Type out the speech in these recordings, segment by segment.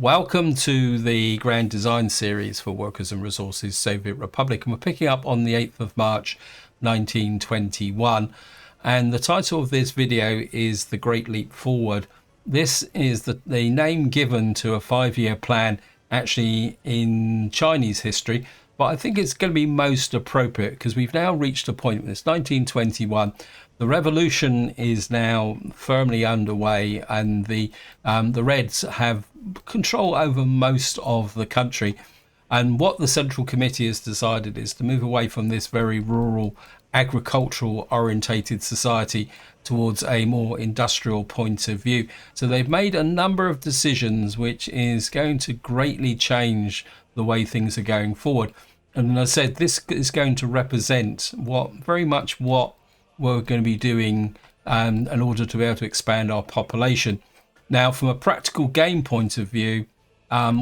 Welcome to the Grand Design Series for Workers and Resources Soviet Republic, and we're picking up on the 8th of March 1921, and the title of this video is The Great Leap Forward. This is the name given to a 5-year plan actually in Chinese history, but I think it's going to be most appropriate because we've now reached a point. It's 1921. The revolution is now firmly underway, and the Reds have control over most of the country. And what the Central Committee has decided is to move away from this very rural, agricultural orientated society towards a more industrial point of view. So they've made a number of decisions which is going to greatly change the way things are going forward. And as I said, this is going to represent very much what we're going to be doing in order to be able to expand our population. Now, from a practical game point of view,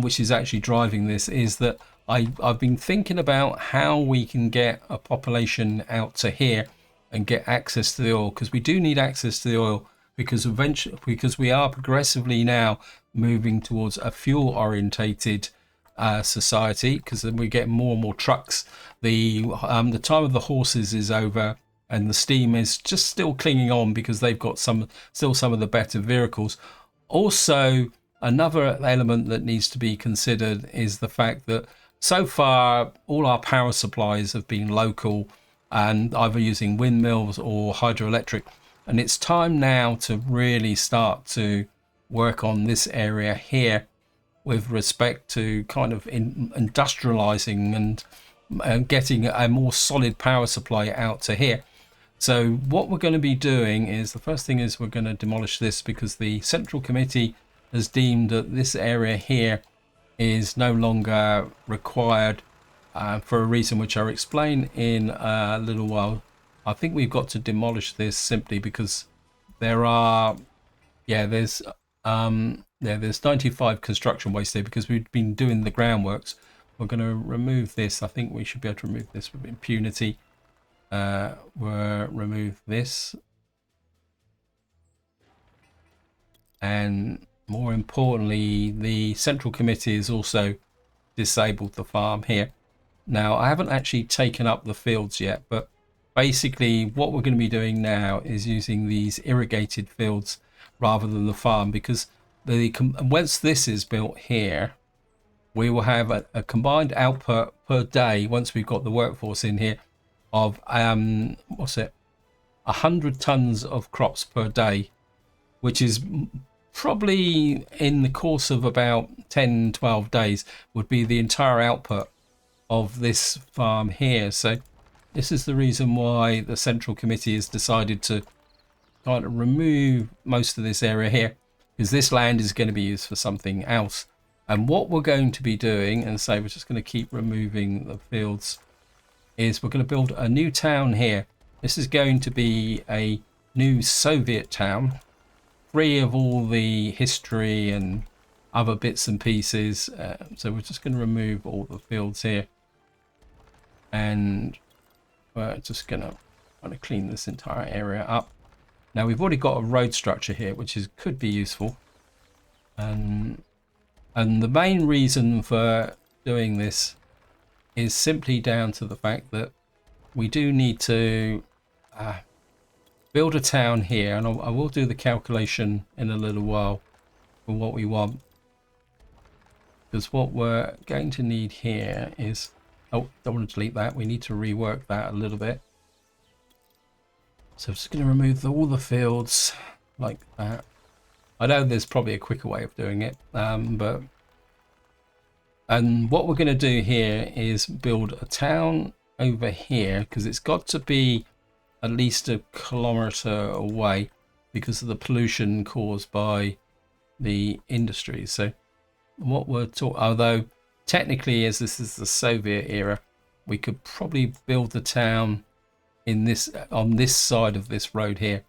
which is actually driving this, is that I've been thinking about how we can get a population out to here and get access to the oil, because we do need access to the oil, because we are progressively now moving towards a fuel orientated society, because then we get more and more trucks. The time of the horses is over, and the steam is just still clinging on because they've got some of the better vehicles. Also, another element that needs to be considered is the fact that so far all our power supplies have been local and either using windmills or hydroelectric, and it's time now to really start to work on this area here with respect to kind of industrializing and getting a more solid power supply out to here. So what we're going to be doing is, the first thing is we're going to demolish this, because the Central Committee has deemed that this area here is no longer required for a reason which I'll explain in a little while. I think we've got to demolish this simply because there's 95 construction waste there because we've been doing the groundworks. We're going to remove this. I think we should be able to remove this with impunity. We'll remove this, and more importantly, the Central Committee has also disabled the farm here. Now, I haven't actually taken up the fields yet, but basically what we're going to be doing now is using these irrigated fields rather than the farm, because once this is built here, we will have a combined output per day, once we've got the workforce in here, of 100 tons of crops per day, which is probably, in the course of about 10-12 days, would be the entire output of this farm here. So this is the reason why the Central Committee has decided to kind of remove most of this area here, because this land is going to be used for something else. And what we're going to be doing, and so we're just going to keep removing the fields, is we're going to build a new town here. This is going to be a new Soviet town, free of all the history and other bits and pieces. So we're just going to remove all the fields here, and we're just going to kind of clean this entire area up. Now, we've already got a road structure here, which could be useful, and the main reason for doing this is simply down to the fact that we do need to build a town here, and I will do the calculation in a little while for what we want, because what we're going to need here is, don't want to delete that, we need to rework that a little bit. So I'm just going to remove all the fields like that. I know there's probably a quicker way of doing it, and what we're going to do here is build a town over here, because it's got to be at least a kilometer away because of the pollution caused by the industry. So what we're talking, although technically, as this is the Soviet era, we could probably build the town on this side of this road here.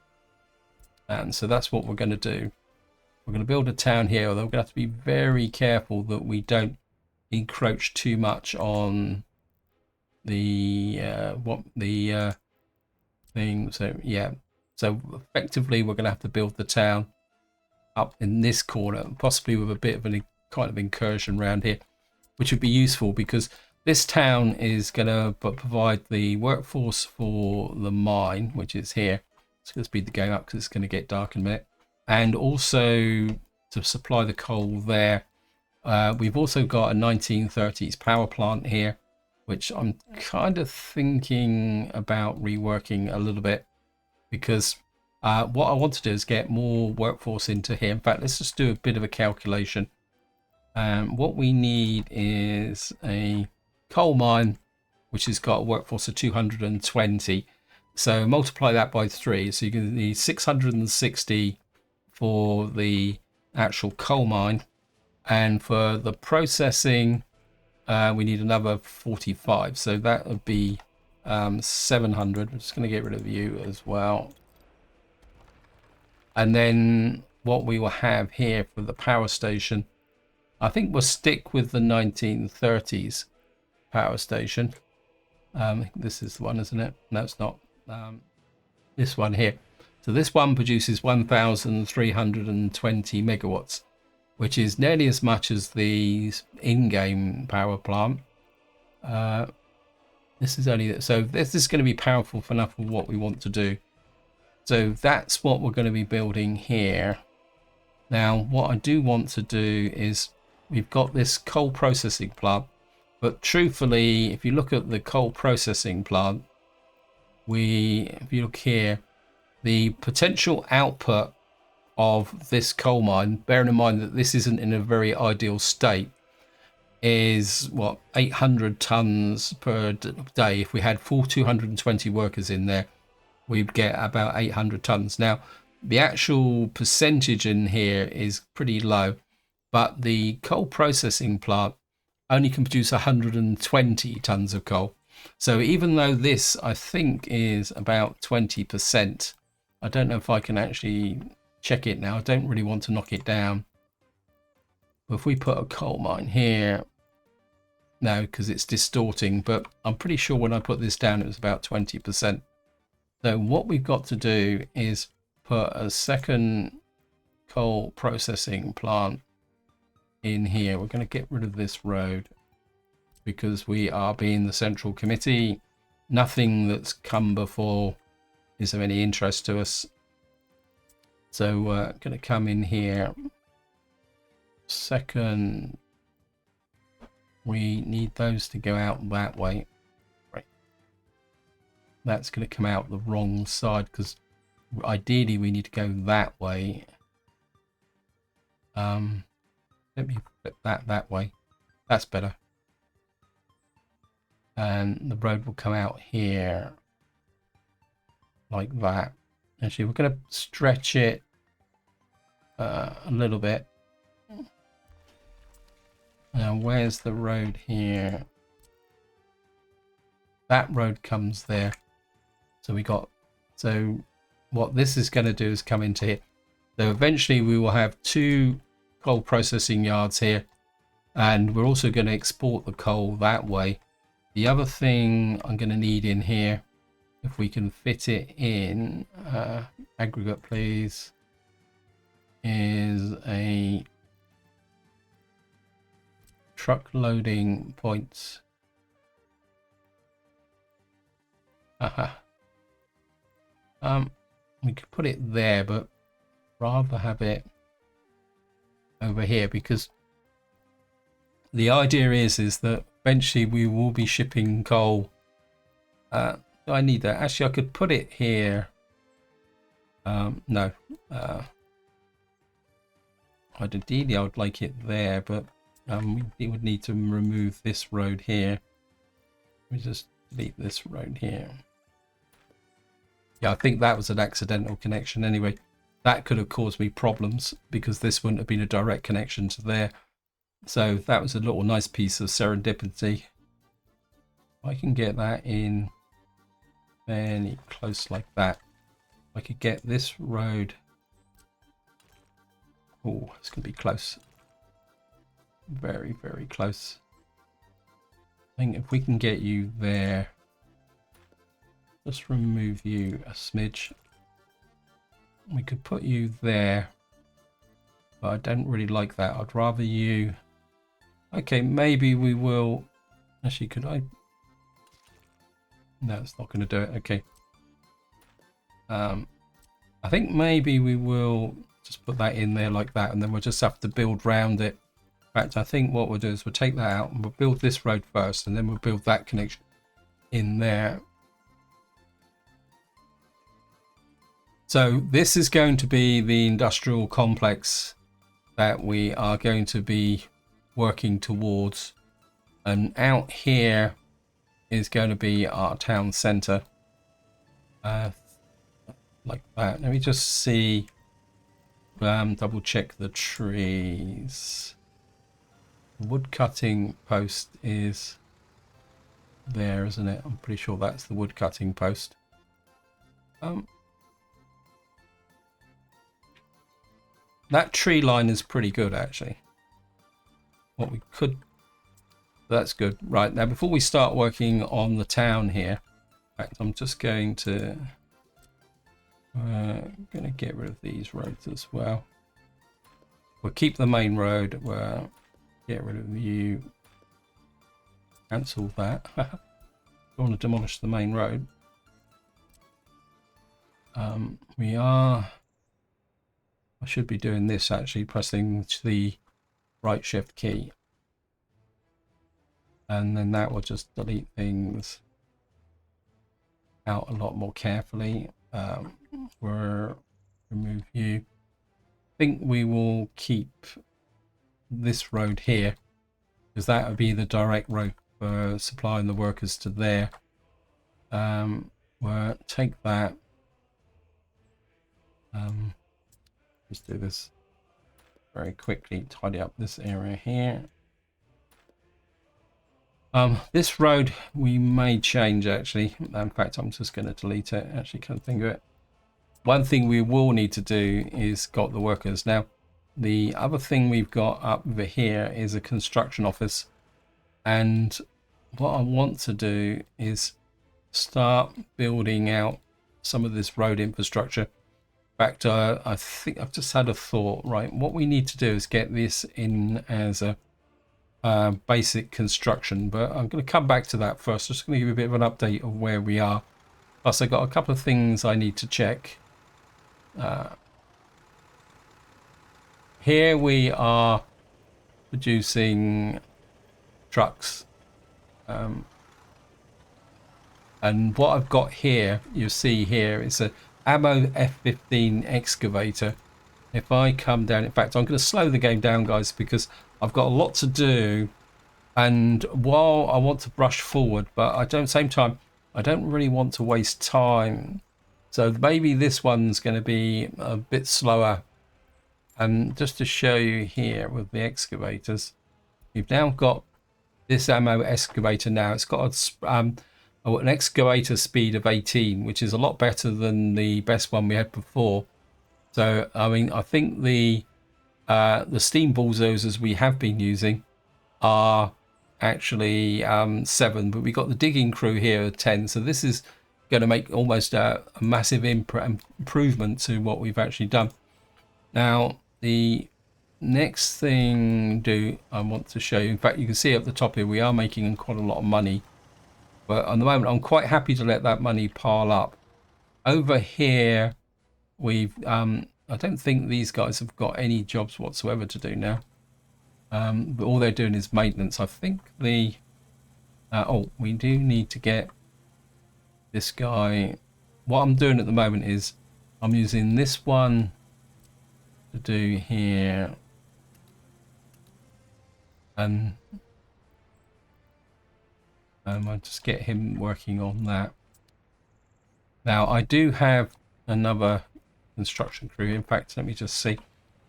And so that's what we're going to do. We're going to build a town here, although we're going to have to be very careful that we don't encroach too much on the thing. So yeah, so effectively we're going to have to build the town up in this corner, possibly with a bit of an kind of incursion around here, which would be useful because this town is going to provide the workforce for the mine, which is here. It's going to speed the game up because it's going to get dark in a minute. And also to supply the coal there. We've also got a 1930s power plant here, which I'm kind of thinking about reworking a little bit because what I want to do is get more workforce into here. In fact, let's just do a bit of a calculation. What we need is a coal mine, which has got a workforce of 220. So multiply that by 3. So you're going to need 660 for the actual coal mine. And for the processing, we need another 45. So that would be 700. I'm just going to get rid of you as well. And then what we will have here for the power station, I think we'll stick with the 1930s power station. This is the one, isn't it? No, it's not. This one here. So this one produces 1,320 megawatts, which is nearly as much as the in-game power plant. This is only so this is going to be powerful for enough of what we want to do. So that's what we're going to be building here. Now, what I do want to do is we've got this coal processing plant, but truthfully, if you look at the coal processing plant, if you look here, the potential output of this coal mine, bearing in mind that this isn't in a very ideal state, is what, 800 tons per day. If we had full 220 workers in there, we'd get about 800 tons. Now, the actual percentage in here is pretty low, but the coal processing plant only can produce 120 tons of coal. So even though this, I think, is about 20%, I don't know if I can actually check it now. I don't really want to knock it down. But if we put a coal mine here, no, because it's distorting, but I'm pretty sure when I put this down, it was about 20%. So what we've got to do is put a second coal processing plant in here. We're going to get rid of this road because we are being the central committee. Nothing that's come before is of any interest to us. So we're going to come in here. Second, we need those to go out that way. Right. That's going to come out the wrong side because ideally we need to go that way. Let me flip that way. That's better. And the road will come out here like that. Actually, we're going to stretch it a little bit. Now, where's the road here? That road comes there. So what this is going to do is come into here. So eventually we will have 2 coal processing yards here, and we're also going to export the coal that way. The other thing I'm going to need in here, if we can fit it in, aggregate please, is a truck loading points. We could put it there, but rather have it over here because the idea is that eventually we will be shipping coal. Do I need that? Actually, I could put it here. No. Ideally, I would like it there, but we would need to remove this road here. We just delete this road here. Yeah, I think that was an accidental connection anyway. That could have caused me problems because this wouldn't have been a direct connection to there. So that was a little nice piece of serendipity. I can get that in fairly close like that. I could get this road. Oh, it's going to be close. Very, very close. I think if we can get you there, just remove you a smidge. We could put you there, but I don't really like that. I'd rather you Okay, maybe we will. Actually, could I? No, it's not going to do it. Okay. I think maybe we will just put that in there like that, and then we'll just have to build round it. In fact, I think what we'll do is we'll take that out and we'll build this road first, and then we'll build that connection in there. So this is going to be the industrial complex that we are going to be working towards, and out here is going to be our town center, like that. Let me just see, double check the trees. The wood cutting post is there, isn't it? I'm pretty sure that's the wood cutting post. That tree line is pretty good, actually. What we could... That's good. Right, now before we start working on the town here, in fact, I'm just going to get rid of these roads as well. We'll keep the main road. We'll get rid of you. Cancel that. Don't want to demolish the main road. We are... I should be doing this, actually, pressing the right shift key. And then that will just delete things out a lot more carefully. We'll remove you. I think we will keep this road here, because that would be the direct road for supplying the workers to there. We'll take that. Just do this very quickly, tidy up this area here. This road we may change, actually. In fact, I'm just going to delete it. Actually, can't think of it. One thing we will need to do is got the workers. Now, the other thing we've got up over here is a construction office. And what I want to do is start building out some of this road infrastructure. In fact, I think I've just had a thought, right? What we need to do is get this in as a basic construction, but I'm going to come back to that first. Just going to give you a bit of an update of where we are. Plus, I've got a couple of things I need to check. Here we are producing trucks. And what I've got here, you see here, it's a Ammo F15 excavator. If I come down, in fact, I'm going to slow the game down, guys, because I've got a lot to do. And while I want to brush forward, but at the same time, I don't really want to waste time. So maybe this one's going to be a bit slower. And just to show you here with the excavators, we've now got this ammo excavator now. It's got an excavator speed of 18, which is a lot better than the best one we had before. So, I mean, I think the steam bulldozers we have been using are actually 7, but we got the digging crew here at 10. So this is going to make almost a massive improvement to what we've actually done. Now, the next thing I want to show you, in fact, you can see at the top here, we are making quite a lot of money. But at the moment, I'm quite happy to let that money pile up. Over here, we've I don't think these guys have got any jobs whatsoever to do now. But all they're doing is maintenance. I think the we do need to get this guy. What I'm doing at the moment is I'm using this one to do here, and I'll just get him working on that. Now I do have another construction crew. In fact, let me just see.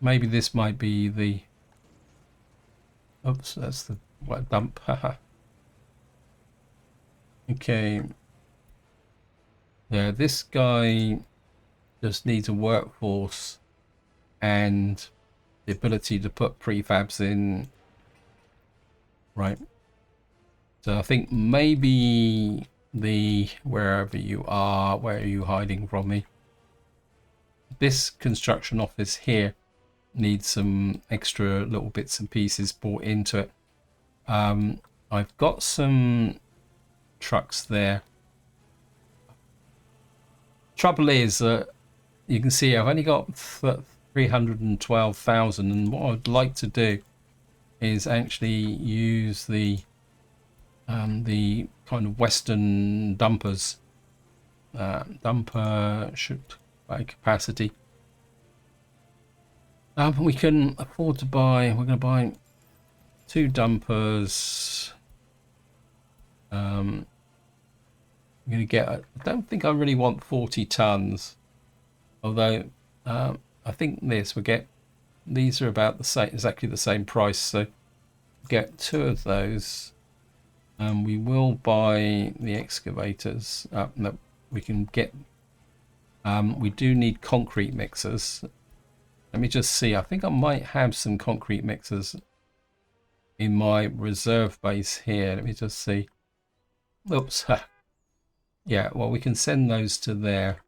Maybe this might be the... Oops, that's the wet dump. Okay. Yeah, this guy just needs a workforce and the ability to put prefabs in. Right. So I think maybe wherever you are, where are you hiding from me? This construction office here needs some extra little bits and pieces brought into it. I've got some trucks there. Trouble is that you can see I've only got 312,000, and what I'd like to do is actually use the kind of Western dumpers. Dumper should by capacity. We can afford to buy. We're going to buy 2 dumpers. I'm going to get. I don't think I really want 40 tons, although I think this we get. These are about the same, exactly the same price. So get 2 of those. We will buy the excavators. No, we can get. We do need concrete mixers. Let me just see. I think I might have some concrete mixers in my reserve base here. Let me just see. Oops. Yeah, well, we can send those to there.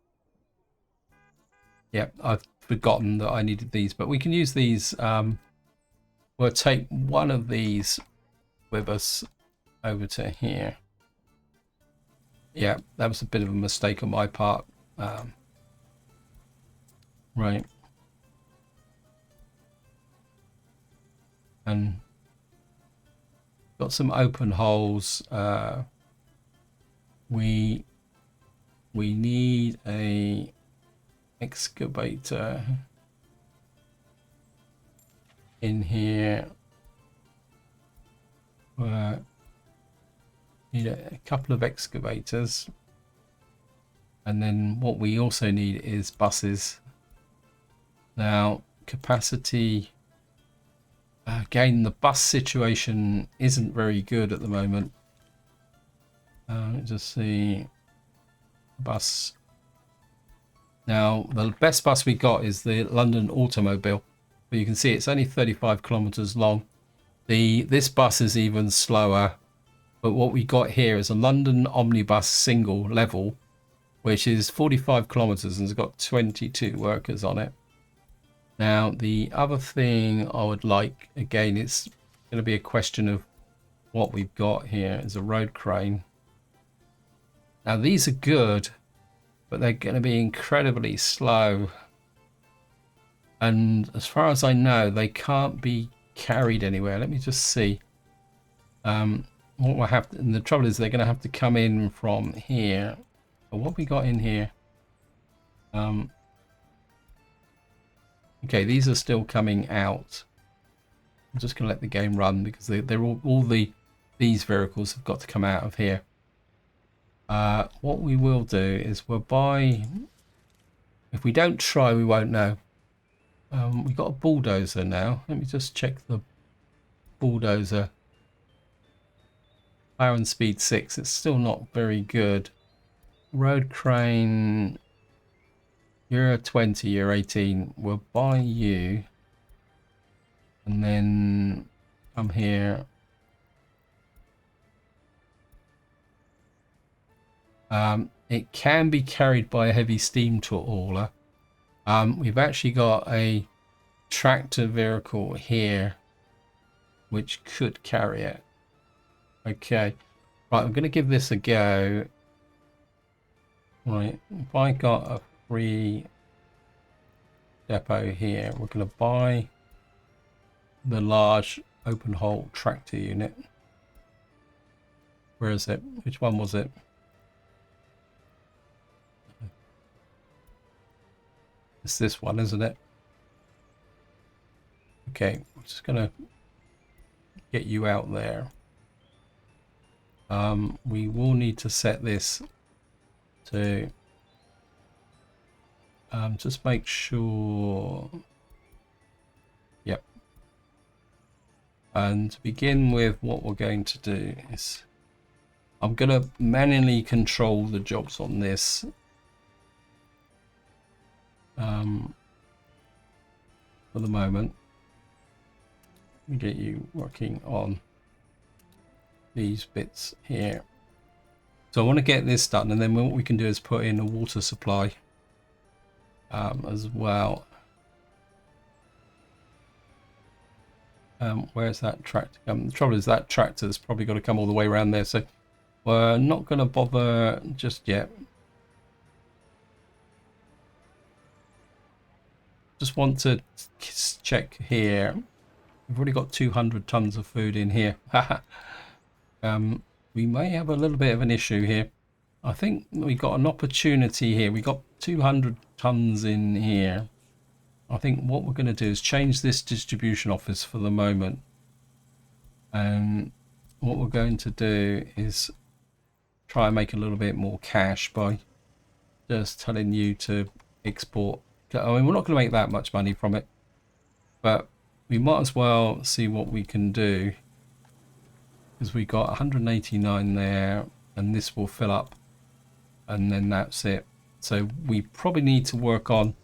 Yeah, I've forgotten that I needed these, but we can use these. We'll take one of these with us over to here. Yeah, that was a bit of a mistake on my part. Right. And got some open holes. We need a excavator in here. Need a couple of excavators, and then what we also need is buses. Now, capacity. Again, the bus situation isn't very good at the moment. Let's just see. Bus. Now, the best bus we got is the London Automobile, but you can see it's only 35 kilometers long. This bus is even slower, but what we got here is a London Omnibus single level, which is 45 kilometers and has got 22 workers on it. Now, the other thing I would like, again, it's going to be a question of what we've got here is a road crane. Now, these are good, but they're going to be incredibly slow. And as far as I know, they can't be carried anywhere. Let me just see. What we'll have to, and the trouble is they're going to have to come in from here. But what we got in here? Okay, these are still coming out. I'm just going to let the game run because they're all these vehicles have got to come out of here. What we will do is we'll buy. If we don't try, we won't know. We've got a bulldozer now. Let me just check the bulldozer. Power and speed 6. It's still not very good. Road crane. You're 20, you're 18. We'll buy you. And then come here. It can be carried by a heavy steam hauler. We've actually got a tractor vehicle here which could carry it. Okay. Right, I'm going to give this a go. Right, if I got a free depot here, we're going to buy the large open hole tractor unit. Where is it? Which one was it? It's this one, isn't it? Okay, I'm just going to get you out there. We will need to set this to just make sure. Yep. And to begin with, what we're going to do is I'm going to manually control the jobs on this. For the moment, we get you working on these bits here. So I want to get this done, and then what we can do is put in a water supply as well. Where's that tractor? The trouble is that tractor's probably got to come all the way around there, so we're not going to bother just yet. Just want to check here. We've already got 200 tons of food in here. We may have a little bit of an issue here. I think we got an opportunity here. We got 200 tons in here. I think what we're going to do is change this distribution office for the moment. And what we're going to do is try and make a little bit more cash by just telling you to export. I mean, we're not going to make that much money from it, but we might as well see what we can do, because we got 189 there, and this will fill up, and then that's it. So we probably need to work on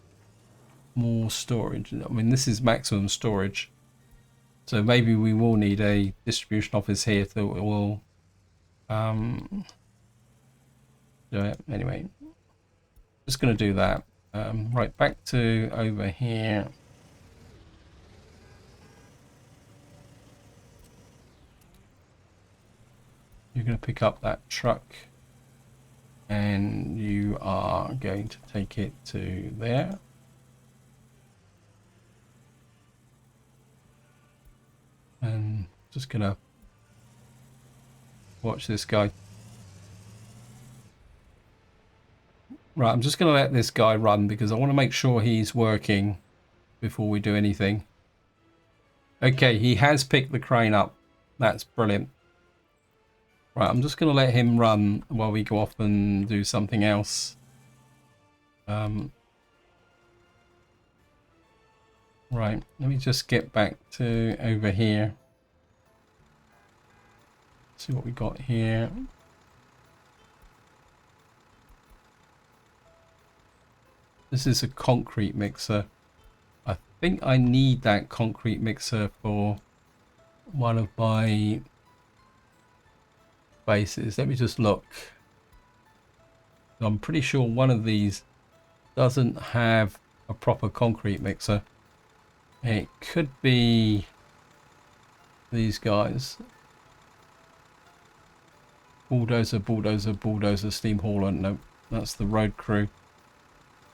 more storage. I mean, this is maximum storage, so maybe we will need a distribution office here that will do it. Anyway, just going to do that. Right, back to over here. You're going to pick up that truck and you are going to take it to there. And just going to watch this guy. Right, I'm just going to let this guy run because I want to make sure he's working before we do anything. Okay, he has picked the crane up. That's brilliant. Right, I'm just going to let him run while we go off and do something else. Right, let me just get back to over here. See what we got here. This is a concrete mixer. I think I need that concrete mixer for one of my bases. Let me just look. I'm pretty sure one of these doesn't have a proper concrete mixer. It could be these guys. Bulldozer, bulldozer, bulldozer, steam hauler. No, that's the road crew.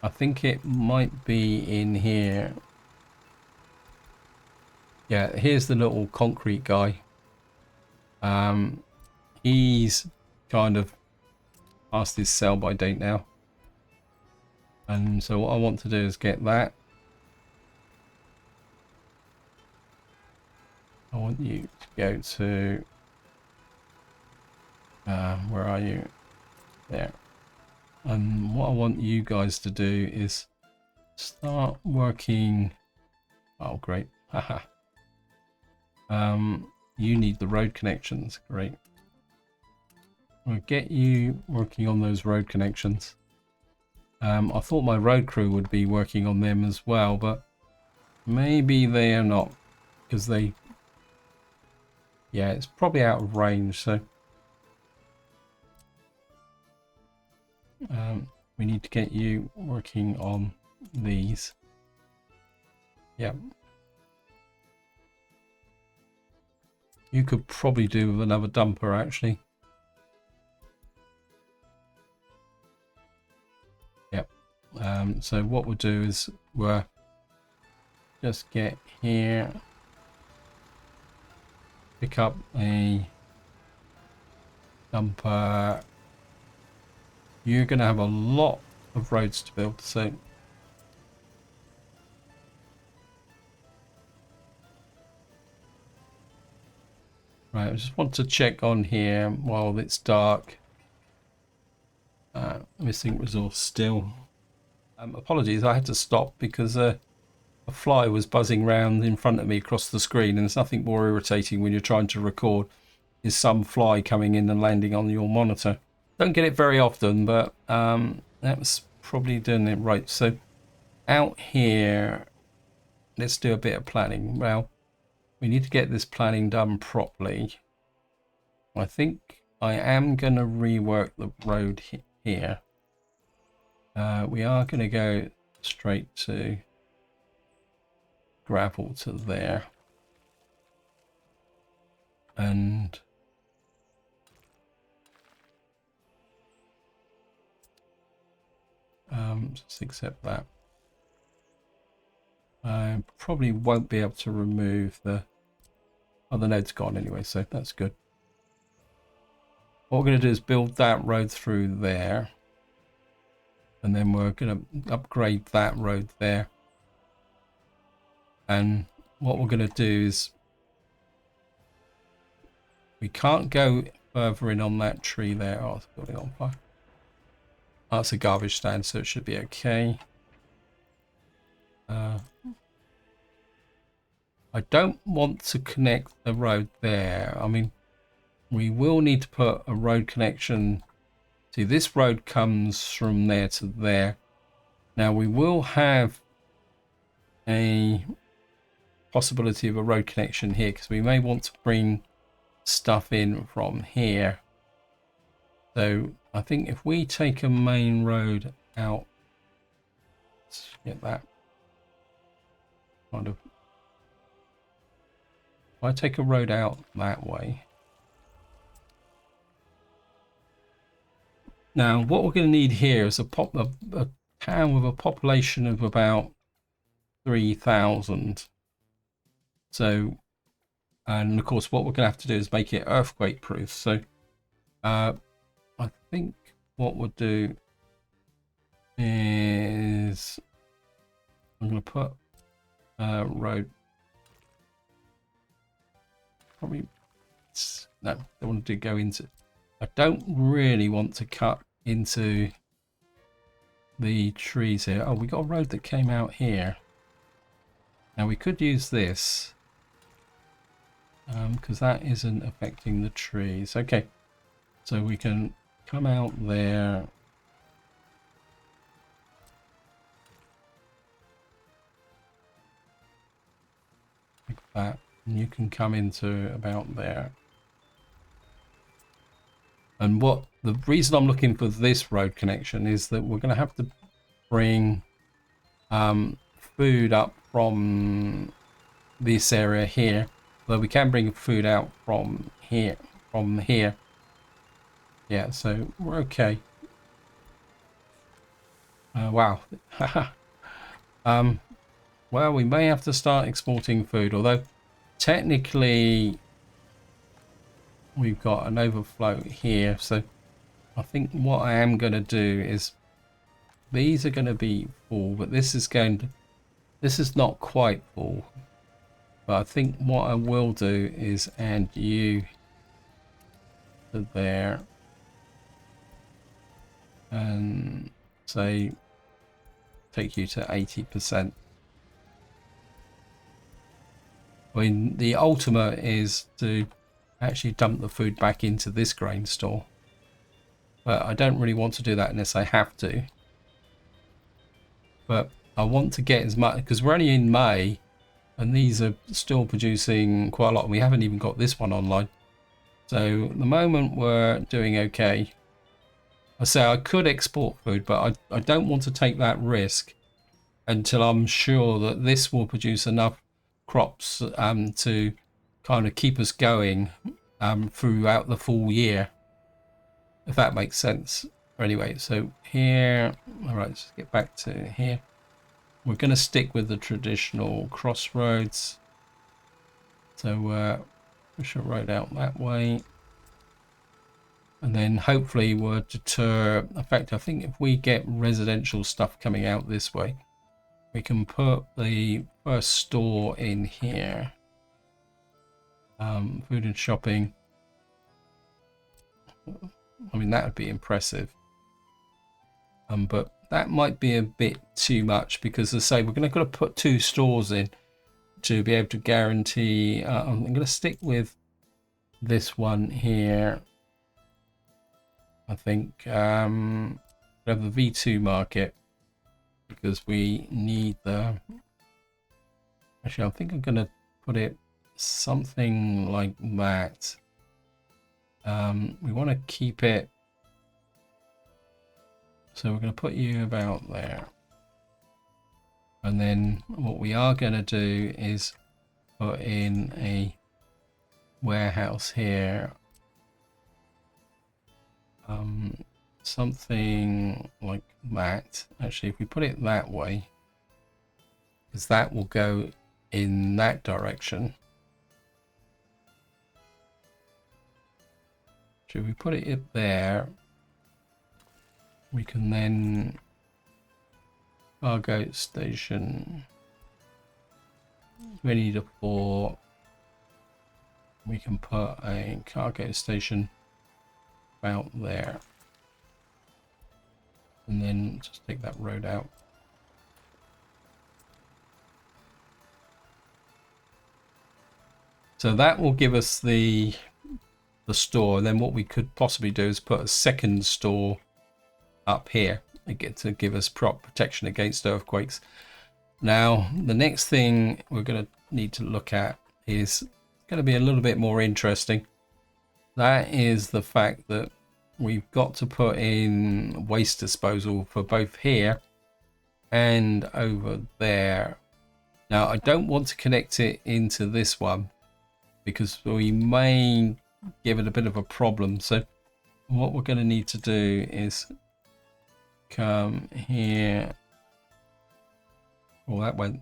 I think it might be in here. Yeah, here's the little concrete guy. He's kind of past his sell by date now. And so what I want to do is get that. I want you to go to... where are you? There. And what I want you guys to do is start working. Oh, great. Haha. You need the road connections. Great. I'll get you working on those road connections. I thought my road crew would be working on them as well, but maybe they are not, because they... Yeah, it's probably out of range, so... we need to get you working on these. Yep. You could probably do with another dumper, actually. Yep. So what we'll do is we'll just get here, pick up a dumper. You're going to have a lot of roads to build, so right, I just want to check on here while it's dark. Missing resource still. Apologies, I had to stop because a fly was buzzing around in front of me across the screen, and there's nothing more irritating when you're trying to record is some fly coming in and landing on your monitor. Don't get it very often, but that's probably doing it right. So out here, let's do a bit of planning. Well, we need to get this planning done properly. I think I am going to rework the road here. We are going to go straight to gravel to there. and just accept that. I probably won't be able to remove the other node's gone anyway, so that's good. What we're going to do is build that road through there, and then we're going to upgrade that road there. And what we're going to do is we can't go further in on that tree there. Oh, it's building on fire. Oh, it's a garbage stand, so it should be okay. I don't want to connect the road there. I mean, we will need to put a road connection. See, this road comes from there to there. Now we will have a possibility of a road connection here because we may want to bring stuff in from here. So I think if we take a main road out, let's get that kind of. If I take a road out that way. Now, what we're going to need here is a town with a population of about 3,000. So, and of course, what we're going to have to do is make it earthquake proof. So, I think what we'll do is I'm going to put road. Probably no, don't want to go into. I don't really want to cut into the trees here. Oh, we got a road that came out here. Now we could use this because that isn't affecting the trees. Okay, so we can come out there. Like that. And you can come into about there. And what the reason I'm looking for this road connection is that we're going to have to bring food up from this area here. Though we can bring food out from here. Yeah, so we're okay. Wow. Well, we may have to start exporting food, although technically we've got an overflow here. So I think what I am going to do is these are going to be full, but this is not quite full. But I think what I will do is add you to there and say take you to 80%. I mean, the ultimate is to actually dump the food back into this grain store, but I don't really want to do that unless I have to. But I want to get as much, because we're only in May and these are still producing quite a lot, and we haven't even got this one online. So at the moment we're doing okay. I say I could export food, but I don't want to take that risk until I'm sure that this will produce enough crops to kind of keep us going throughout the full year, if that makes sense. Anyway, so here, all right, let's get back to here. We're going to stick with the traditional crossroads, so push a road out that way, and then hopefully we'll deter. In fact, I think if we get residential stuff coming out this way, we can put the first store in here. Food and shopping. I mean, that would be impressive. But that might be a bit too much because, as I say, we're going to put 2 stores in to be able to guarantee. I'm going to stick with this one here. I think we have the V2 market because we need the. Actually, I think I'm going to put it something like that. We want to keep it, so we're going to put you about there, and then what we are going to do is put in a warehouse here. Something like that. Actually, if we put it that way, because that will go in that direction. Should we put it there? We can then cargo station. We need a 4. We can put a cargo station about there. And then just take that road out. So that will give us the store. And then what we could possibly do is put a second store up here to give us protection against earthquakes. Now, the next thing we're going to need to look at is going to be a little bit more interesting. That is the fact that we've got to put in waste disposal for both here and over there. Now, I don't want to connect it into this one because we may give it a bit of a problem. So what we're going to need to do is come here. Oh, that went.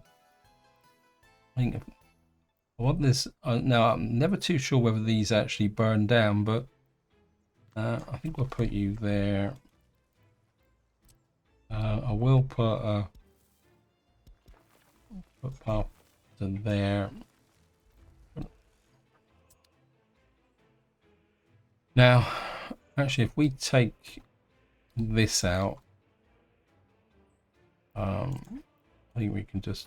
I think I want this. Now, I'm never too sure whether these actually burn down, but I think we'll put you there. I will put a path to there. Now, actually, if we take this out, I think we can just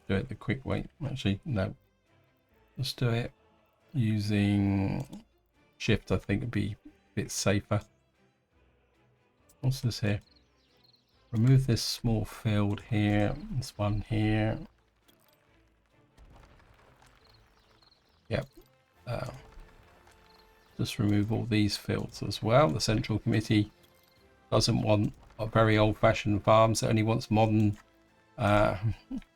do it the quick way. Actually, no. Let's do it using shift. I think it'd be a bit safer. What's this here? Remove this small field here. This one here. Yep. Just remove all these fields as well. The Central Committee doesn't want very old-fashioned farms. It only wants modern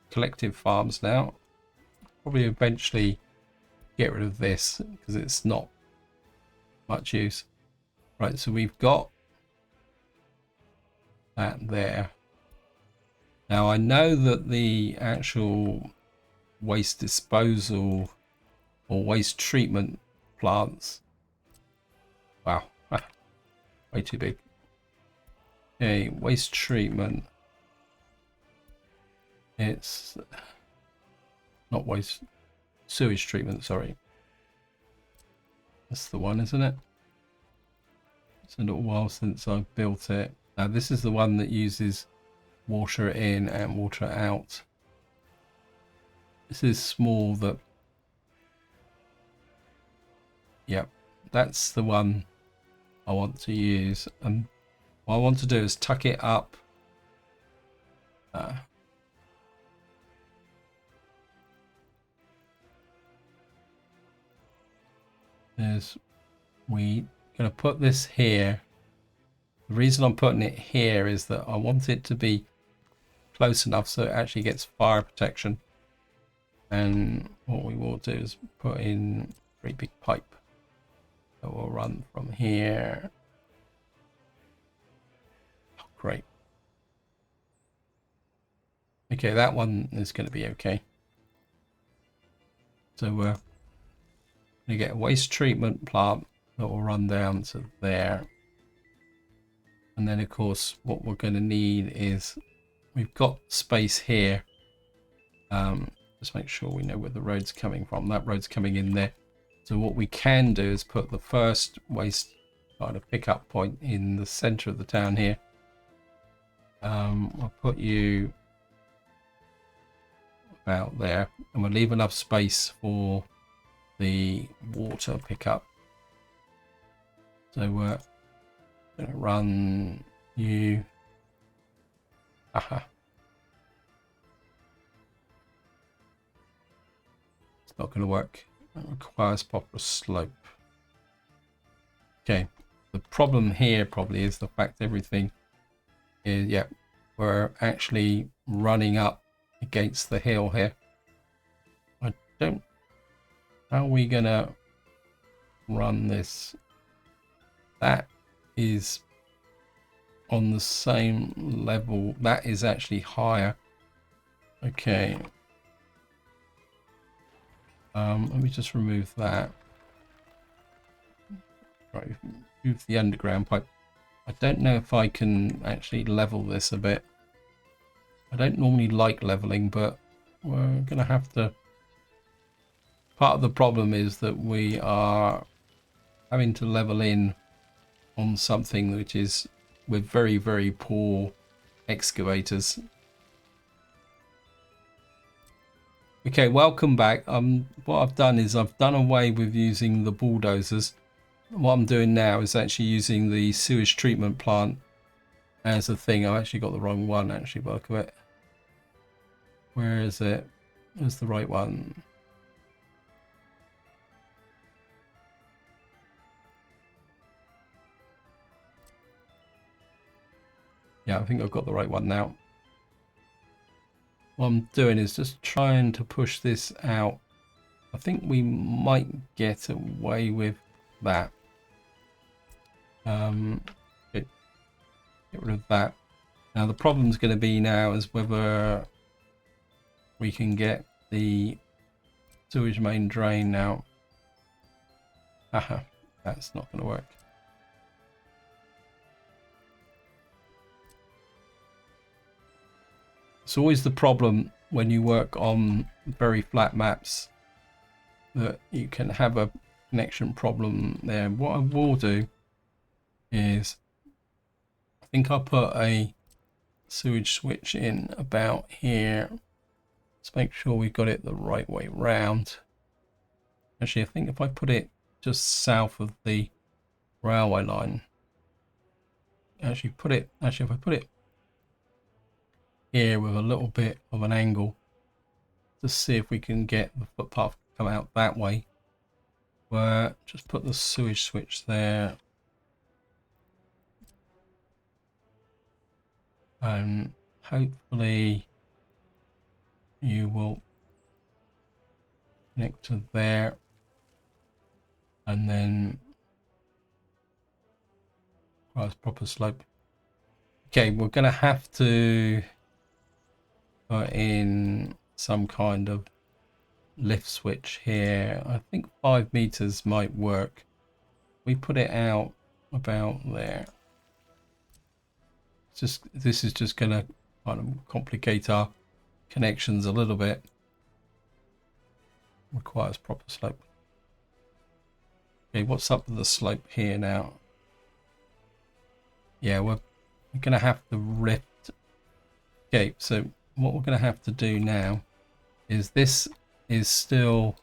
collective farms now. Probably eventually get rid of this because it's not much use. Right, so we've got that there. Now I know that the actual waste disposal or waste treatment plants, wow, way too big. Okay, waste treatment, it's not waste, sewage treatment, sorry. That's the one, isn't it? It's a little while since I've built it. Now this is the one that uses water in and water out. This is small, that, yep, that's the one I want to use. And what I want to do is tuck it up is we going to put this here. The reason I'm putting it here is that I want it to be close enough so it actually gets fire protection. And what we will do is put in a very big pipe that will run from here. Oh, great. Okay, that one is going to be okay. So we're going to get a waste treatment plant that will run down to there. And then of course what we're going to need is, we've got space here. Just make sure we know where the road's coming from. That road's coming in there. So what we can do is put the first waste kind of pickup point in the center of the town here. I'll put you about there, and we'll leave enough space for the water pickup. So we're going to run you. Aha. It's not going to work. It requires proper slope. Okay. The problem here probably is the fact everything is, yeah, we're actually running up against the hill here. don't. How are we gonna run this? That is on the same level. That is actually higher. Okay. Let me just remove that. Right, move the underground pipe. I don't know if I can actually level this a bit. I don't normally like leveling, but we're gonna have to. Part of the problem is that we are having to level in on something which is with very, very poor excavators. Okay, welcome back. What I've done is I've done away with using the bulldozers. What I'm doing now is actually using the sewage treatment plant as a thing. I've actually got the wrong one, actually, by the look of it. Where is it? Where's the right one? Yeah, I think I've got the right one now. What I'm doing is just trying to push this out. I think we might get away with that. Get rid of that. Now the problem's going to be now is whether we can get the sewage main drain now. Haha, that's not going to work. It's always the problem when you work on very flat maps that you can have a connection problem there. What I will do is I think I'll put a sewage switch in about here. Let's make sure we got it the right way round. Actually, I think if I put it just south of the railway line, if I put it here with a little bit of an angle to see if we can get the footpath to come out that way, where just put the sewage switch there, and hopefully you will connect to there, and then proper slope. Okay, we're gonna have to put in some kind of lift switch here. I think 5 meters might work. We put it out about there. This is just gonna kind of complicate our connections a little bit. Requires proper slope. Okay, what's up with the slope here now? Yeah, we're gonna have to lift. Okay, so what we're gonna have to do now is this is still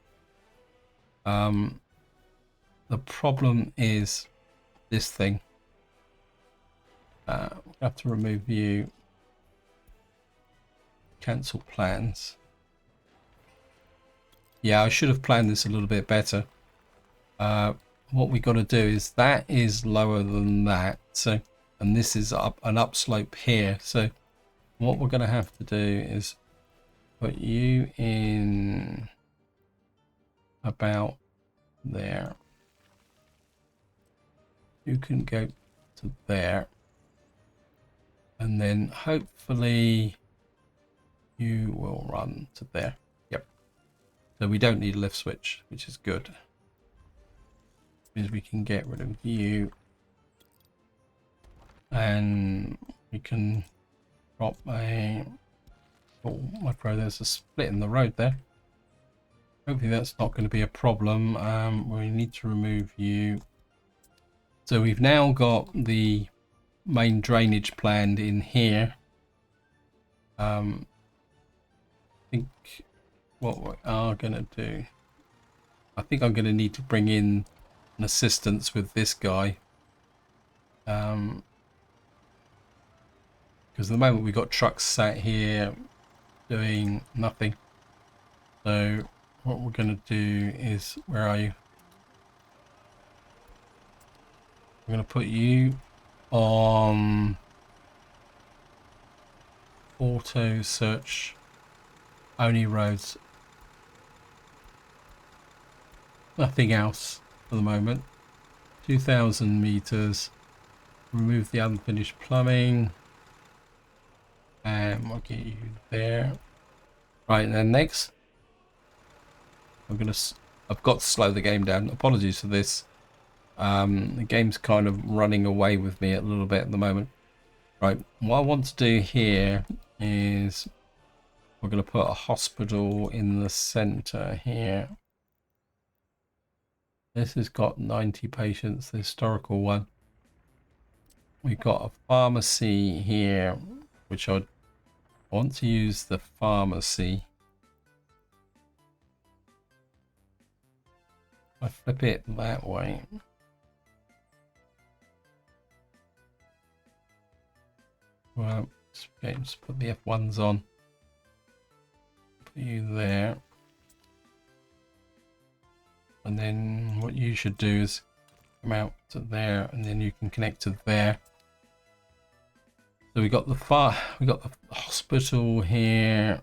the problem is this thing. We have to remove view, cancel plans. Yeah, I should have planned this a little bit better. What we got to do is that is lower than that, so, and this is up an upslope here. So what we're going to have to do is put you in about there. You can go to there, and then hopefully you will run to there. Yep. So we don't need a lift switch, which is good. Means we can get rid of you, and we can drop a. Oh, my bro, there's a split in the road there. Hopefully that's not going to be a problem. We need to remove you. So we've now got the main drainage planned in here. I think what we are going to do, I think I'm going to need to bring in an assistance with this guy. Because at the moment we've got trucks sat here doing nothing. So what we're going to do is, where are you? I'm going to put you on auto search only roads. nothing else for the moment. 2,000 meters. Remove the unfinished plumbing. And we'll get you there. Right, and then next, I've got to slow the game down. Apologies for this. The game's kind of running away with me a little bit at the moment. Right, what I want to do here is we're going to put a hospital in the center here. This has got 90 patients, the historical one. We've got a pharmacy here, which I want to use the pharmacy. I flip it that way. Well, okay, just put the F1s on. Put you there. And then what you should do is come out to there, and then you can connect to there. So we got the hospital here.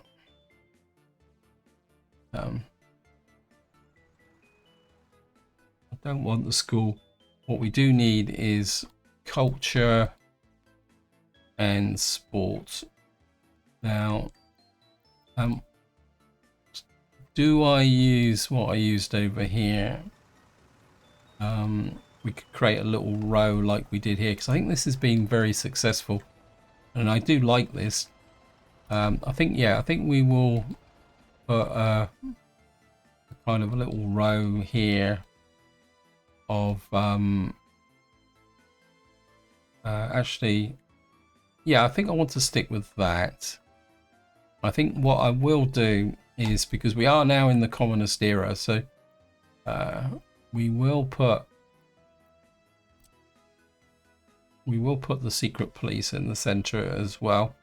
I don't want the school. What we do need is culture and sports. Now, do I use what I used over here? We could create a little row like we did here, because I think this has been very successful, and I do like this. I think we will put a kind of a little row here of actually, yeah, I think I want to stick with that. I think what I will do is, because we are now in the communist era, so we will put the secret police in the center as well,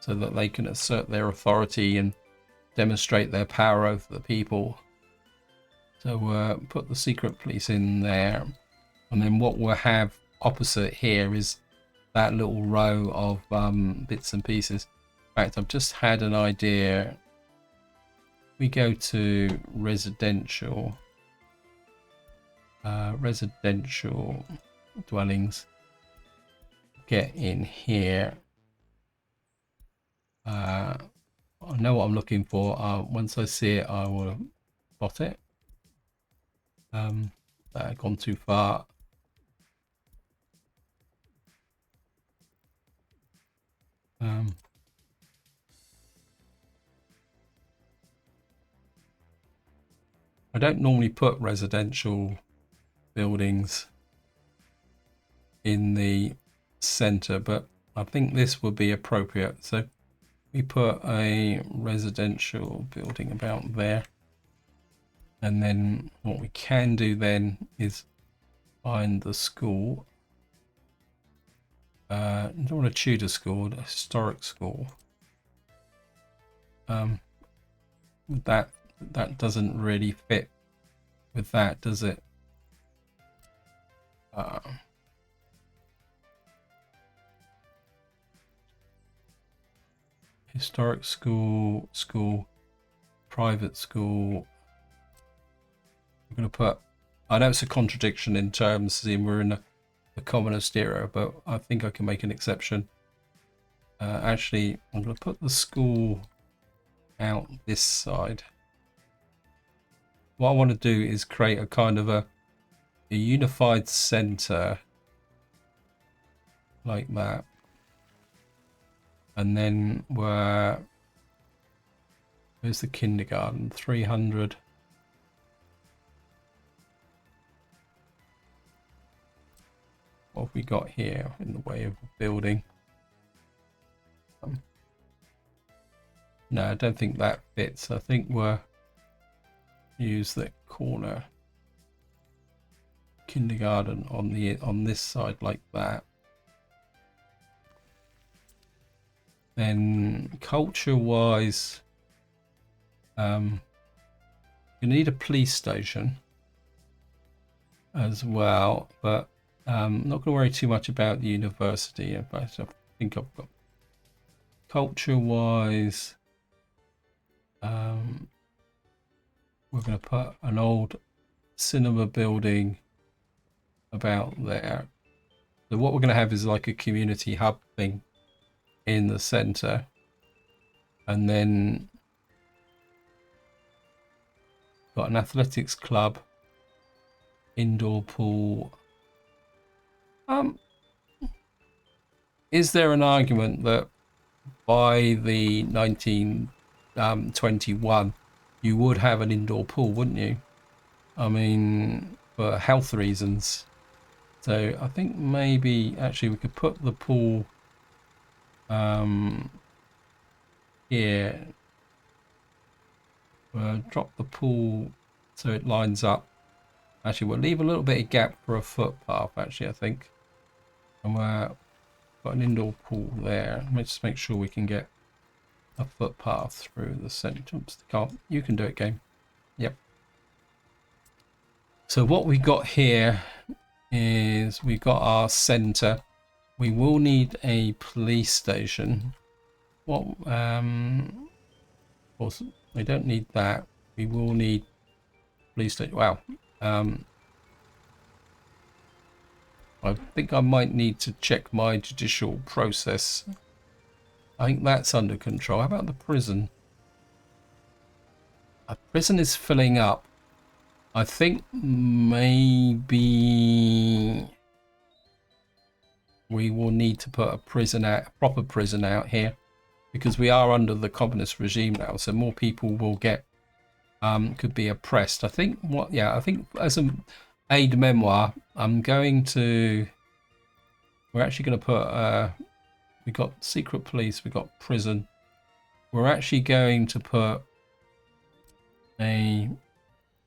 so that they can assert their authority and demonstrate their power over the people. So put the secret police in there, and then what we'll have opposite here is that little row of bits and pieces. In fact, I've just had an idea. We go to residential dwellings. Get in here. I know what I'm looking for. Once I see it, I will spot it. That gone too far. I don't normally put residential buildings in the center, but I think this would be appropriate. So we put a residential building about there, and then what we can do then is find the school. I don't want a Tudor school, a historic school. That doesn't really fit with that, does it? Historic school, private school. I'm going to put, I know it's a contradiction in terms, seeing we're in the communist era, but I think I can make an exception. Actually, I'm going to put the school out this side. What I want to do is create a kind of a unified center like that. And then where's the kindergarten? 300. What have we got here in the way of a building? No, I don't think that fits. I think we'll use the corner kindergarten on this side like that. Then culture-wise, you need a police station as well, but I'm not going to worry too much about the university. In fact, I think I've got culture-wise. We're going to put an old cinema building about there. So what we're going to have is like a community hub thing in the center, and then got an athletics club, indoor pool. Is there an argument that by the 1921 you would have an indoor pool, wouldn't you? I mean, for health reasons. So I think maybe actually we could put the pool here. Drop the pool so it lines up. Actually, we'll leave a little bit of gap for a footpath, actually, I think. And we've got an indoor pool there. Let me just make sure we can get a footpath through the centre. You can do it, game. Yep. So what we got here is we've got our centre. We will need a police station. What? Of course, we don't need that. We will need police station. Wow. I think I might need to check my judicial process. I think that's under control. How about the prison? A prison is filling up. I think maybe we will need to put a prison out, a proper prison out here, because we are under the communist regime now. So more people will get, could be oppressed. I think I think as an aid memoir, we're actually going to put, we got secret police, we got prison. We're actually going to put a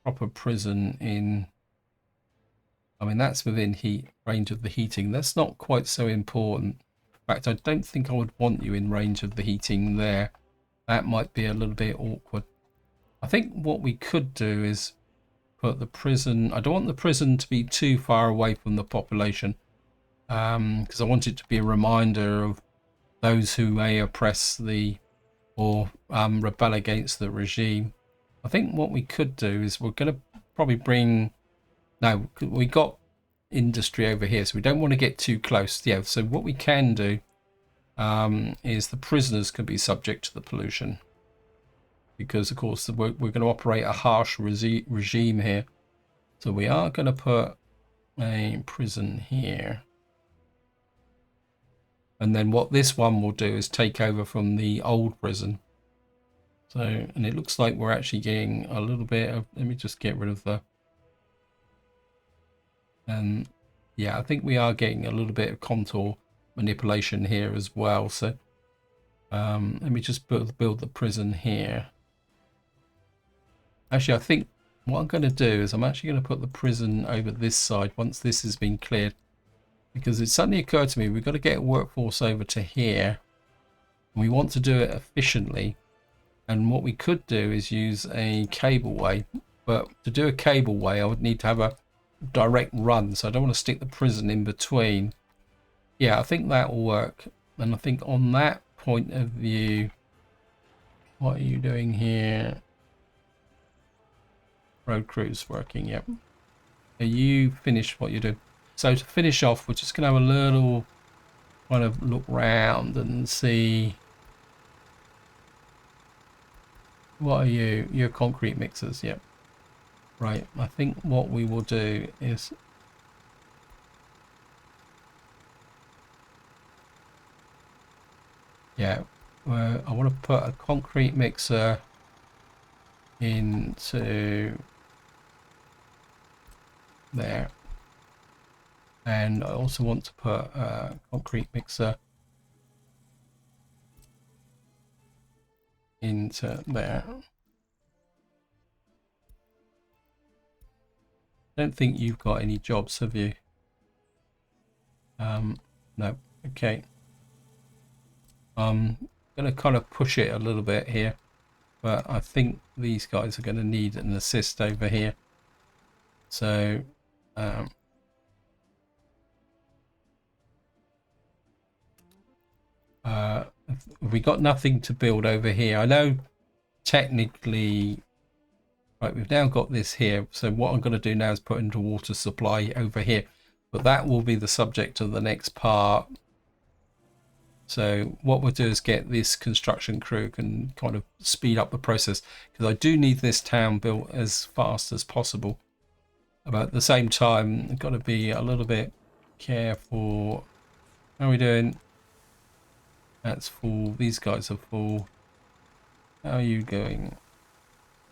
proper prison in. I mean, that's within range of the heating. That's not quite so important. In fact, I don't think I would want you in range of the heating there. That might be a little bit awkward. I think what we could do is put the prison. I don't want the prison to be too far away from the population, because I want it to be a reminder of those who may oppress or rebel against the regime. I think what we could do is we're going to probably bring. No, we got industry over here, so we don't want to get too close. Yeah, so what we can do is the prisoners can be subject to the pollution, because of course we're going to operate a harsh regime here. So we are going to put a prison here, and then what this one will do is take over from the old prison. So, and it looks like we're actually getting a little bit of, let me just get rid of the, and yeah, I think we are getting a little bit of contour manipulation here as well. So let me just build the prison here. Actually, I think what I'm going to do is I'm actually going to put the prison over this side once this has been cleared, because it suddenly occurred to me we've got to get a workforce over to here. We want to do it efficiently, and what we could do is use a cableway, but to do a cableway I would need to have a direct run, so I don't want to stick the prison in between. Yeah, I think that will work. And I think on that point of view, what are you doing here? Road crews working, yep. Are you finished what you're doing? So to finish off, we're just going to have a little kind of look round and see. What are you? You're concrete mixers, yep. Right, I think what we will do is I want to put a concrete mixer into there, and I also want to put a concrete mixer into there. I don't think you've got any jobs, have you? No. Okay. I'm going to kind of push it a little bit here, but I think these guys are going to need an assist over here. So we got nothing to build over here. I know technically Right, we've now got this here. So what I'm going to do now is put into water supply over here. But that will be the subject of the next part. So what we'll do is get this construction crew and kind of speed up the process, because I do need this town built as fast as possible. But at the same time, I've got to be a little bit careful. How are we doing? That's full. These guys are full. How are you going?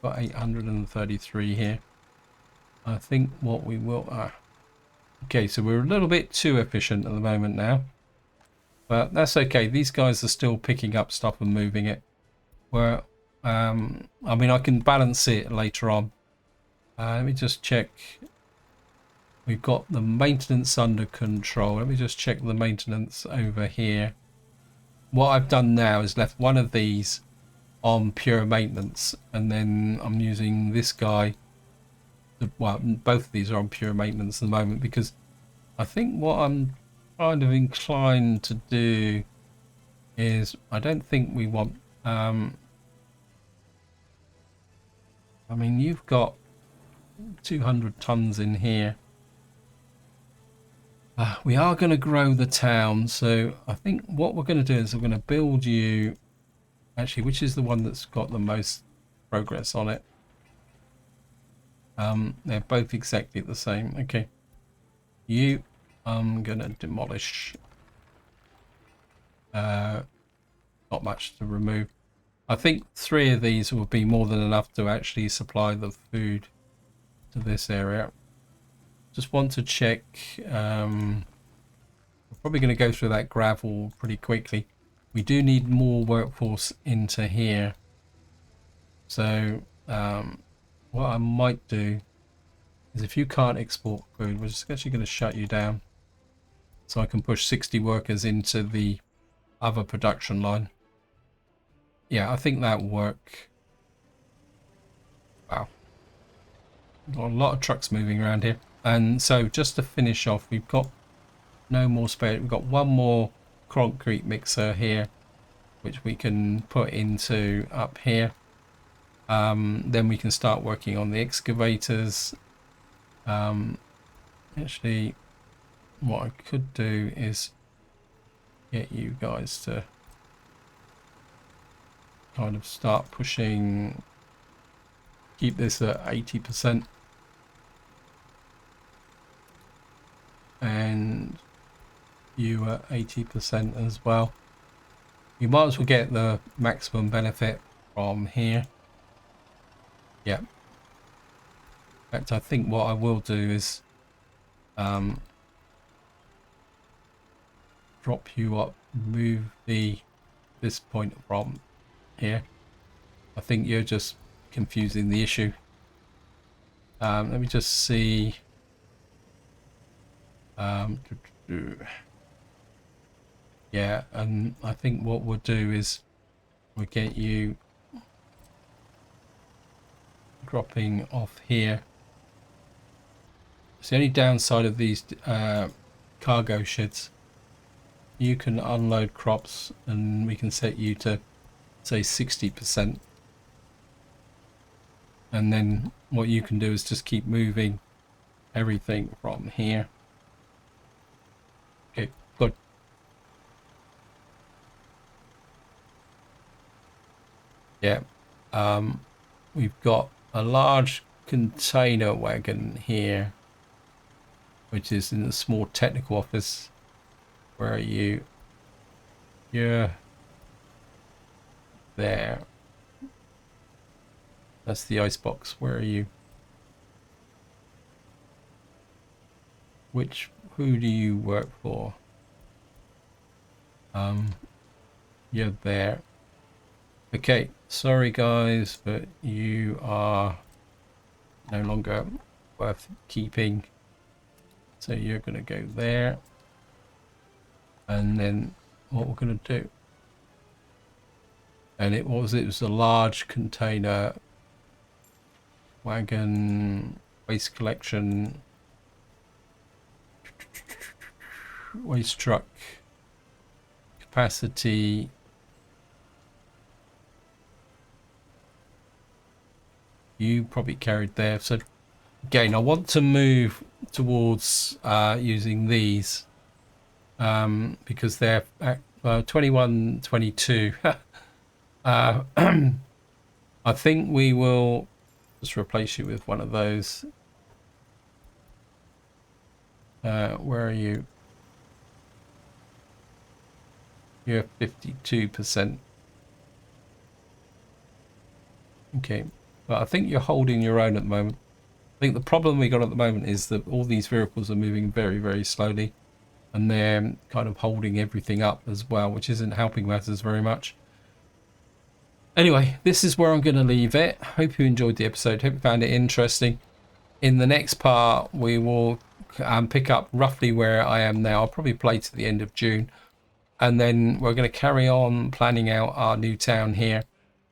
Got 833 here. I think what we will... okay, so we're a little bit too efficient at the moment now. But that's okay. These guys are still picking up stuff and moving it. Where, I mean, I can balance it later on. Let me just check. We've got the maintenance under control. Let me just check the maintenance over here. What I've done now is left one of these on pure maintenance, and then I'm using this guy. Well, both of these are on pure maintenance at the moment, because I think what I'm kind of inclined to do is, I don't think we want, I mean, you've got 200 tons in here. We are going to grow the town, so I think what we're going to do is we're going to build you, actually, which is the one that's got the most progress on it. They're both exactly the same. Okay, you, I'm going to demolish. Not much to remove. I think 3 of these will be more than enough to actually supply the food to this area. Just want to check. We're probably going to go through that gravel pretty quickly. We do need more workforce into here. So what I might do is, if you can't export food, we're just actually going to shut you down, so I can push 60 workers into the other production line. Yeah, I think that will work. Wow. Got a lot of trucks moving around here. And so just to finish off, we've got no more spare. We've got one more concrete mixer here, which we can put into up here. Then we can start working on the excavators. Actually, what I could do is get you guys to kind of start pushing, keep this at 80%, and you at 80% as well. You might as well get the maximum benefit from here. Yeah. In fact, I think what I will do is drop you up, move this point from here. I think you're just confusing the issue. Let me just see. Yeah, and I think what we'll do is we'll get you dropping off here. It's the only downside of these cargo sheds. You can unload crops, and we can set you to, say, 60%. And then what you can do is just keep moving everything from here. Okay, good. Yeah, we've got a large container wagon here, which is in the small technical office. Where are you? You're there. That's the icebox. Where are you? Who do you work for? You're there. Okay, sorry guys, but you are no longer worth keeping. So you're gonna go there. And then what we're gonna do, and it was a large container wagon, waste collection, waste truck capacity. You probably carried there. So again, I want to move towards using these because they're 21, 22. I think we will just replace you with one of those. Where are you? You're 52%. Okay, but I think you're holding your own at the moment. I think the problem we got at the moment is that all these vehicles are moving very, very slowly, and they're kind of holding everything up as well, which isn't helping matters very much. Anyway, this is where I'm going to leave it. Hope you enjoyed the episode. Hope you found it interesting. In the next part, we will pick up roughly where I am now. I'll probably play to the end of June. And then we're going to carry on planning out our new town here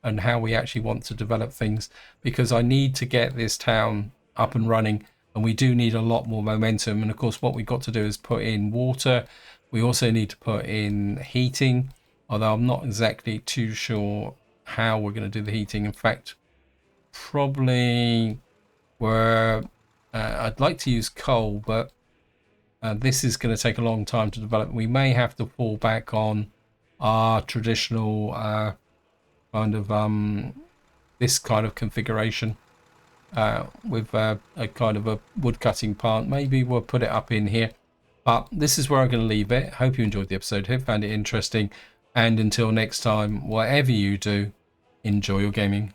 and how we actually want to develop things, because I need to get this town up and running, and we do need a lot more momentum. And of course, what we've got to do is put in water. We also need to put in heating, although I'm not exactly too sure how we're going to do the heating. In fact, probably I'd like to use coal, but this is going to take a long time to develop. We may have to fall back on our traditional kind of this kind of configuration with a kind of a wood cutting plant. Maybe we'll put it up in here, but this is where I'm going to leave it. Hope you enjoyed the episode. Hope you found it interesting, and until next time, whatever you do, enjoy your gaming.